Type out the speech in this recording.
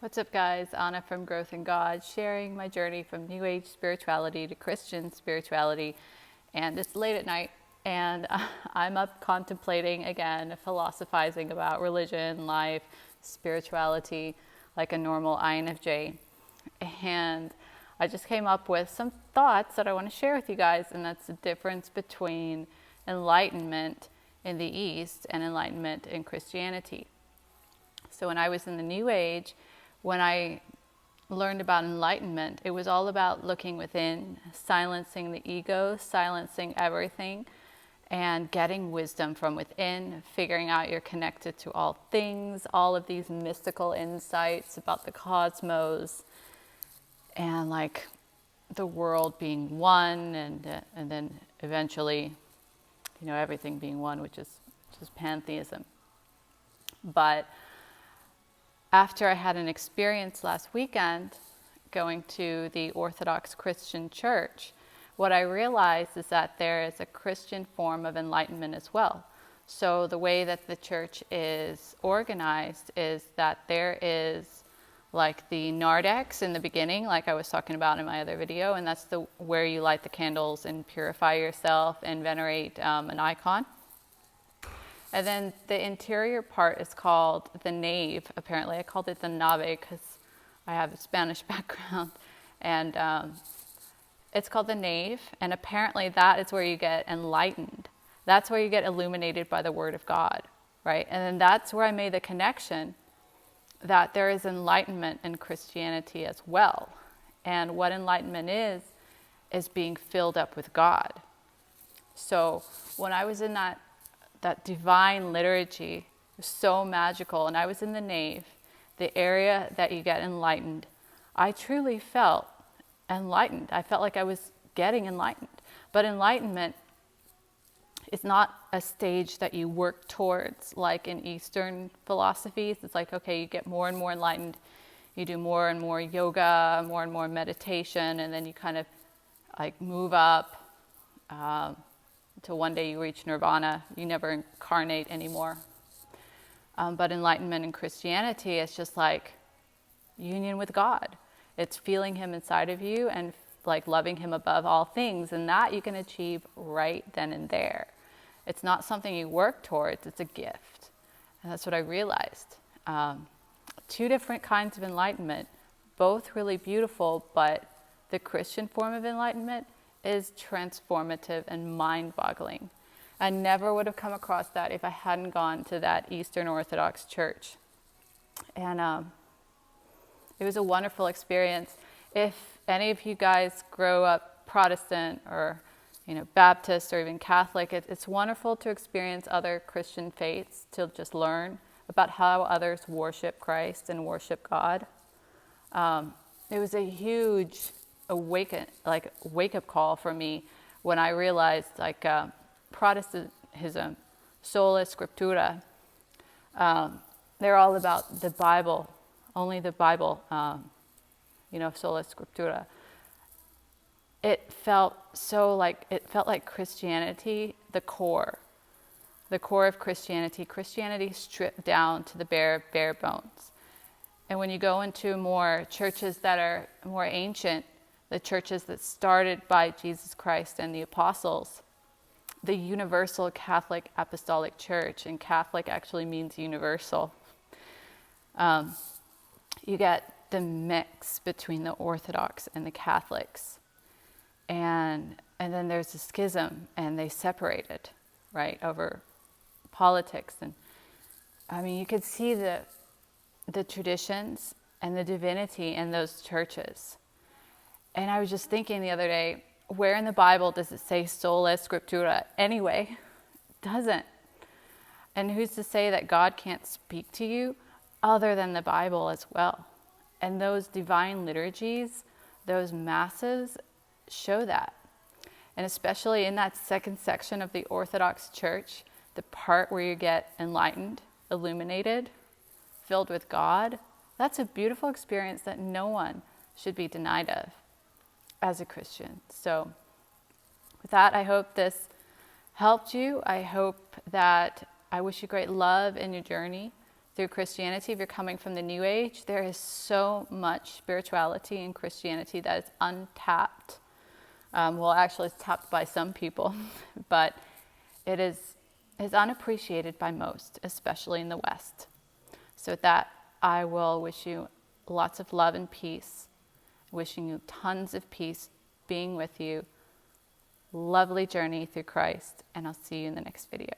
What's up, guys? Anna from Growth in God, sharing my journey from New Age spirituality to Christian spirituality. And it's late at night, and I'm up contemplating again, philosophizing about religion, life, spirituality, like a normal INFJ. And I just came up with some thoughts that I want to share with you guys, and that's the difference between enlightenment in the East and enlightenment in Christianity. So when I was in the New Age, when I learned about enlightenment, it was all about looking within, silencing the ego, silencing everything, and getting wisdom from within, figuring out you're connected to all things, all of these mystical insights about the cosmos, and like the world being one, and then eventually, everything being one, which is pantheism. But after I had an experience last weekend going to the Orthodox Christian church, what I realized is that there is a Christian form of enlightenment as well. So the way that the church is organized is that there is like the narthex in the beginning, like I was talking about in my other video, and that's where you light the candles and purify yourself and venerate an icon. And then the interior part is called the nave. Apparently, I called it the nave because I have a Spanish background. And it's called the nave. And apparently that is where you get enlightened. That's where you get illuminated by the Word of God, right? And then that's where I made the connection that there is enlightenment in Christianity as well. And what enlightenment is being filled up with God. So when I was in that divine liturgy, it was so magical, and I was in the nave, the area that you get enlightened. I truly felt enlightened. I felt like I was getting enlightened. But enlightenment is not a stage that you work towards like in Eastern philosophies. It's like, okay, you get more and more enlightened, you do more and more yoga, more and more meditation, and then you kind of like move up till one day you reach nirvana. You never incarnate anymore. But enlightenment in Christianity is just like union with God. It's feeling Him inside of you and like loving Him above all things. And that you can achieve right then and there. It's not something you work towards, it's a gift. And that's what I realized. Two different kinds of enlightenment, both really beautiful, but the Christian form of enlightenment is transformative and mind-boggling. I never would have come across that if I hadn't gone to that Eastern Orthodox church. And it was a wonderful experience. If any of you guys grow up Protestant or Baptist or even Catholic, it's wonderful to experience other Christian faiths, to just learn about how others worship Christ and worship God. It was a huge wake-up call for me when I realized Protestantism, sola scriptura, they're all about the Bible, only the Bible, sola scriptura. It felt like Christianity, the core of Christianity stripped down to the bare bones. And when you go into more churches that are more ancient, the churches that started by Jesus Christ and the apostles, the universal Catholic Apostolic Church, and Catholic actually means universal. You get the mix between the Orthodox and the Catholics. And then there's a schism, and they separated, right, over politics. And I mean, you could see the traditions and the divinity in those churches. And I was just thinking the other day, where in the Bible does it say sola scriptura anyway? It doesn't. And who's to say that God can't speak to you other than the Bible as well? And those divine liturgies, those masses show that. And especially in that second section of the Orthodox Church, the part where you get enlightened, illuminated, filled with God, that's a beautiful experience that no one should be denied of as a Christian. So with that, I hope this helped you. I wish you great love in your journey through Christianity. If you're coming from the New Age, there is so much spirituality in Christianity that is untapped. Well, actually, it's tapped by some people, but it is unappreciated by most, especially in the West. So with that, I will wish you lots of love and peace, wishing you tons of peace being with you. Lovely journey through Christ, and I'll see you in the next video.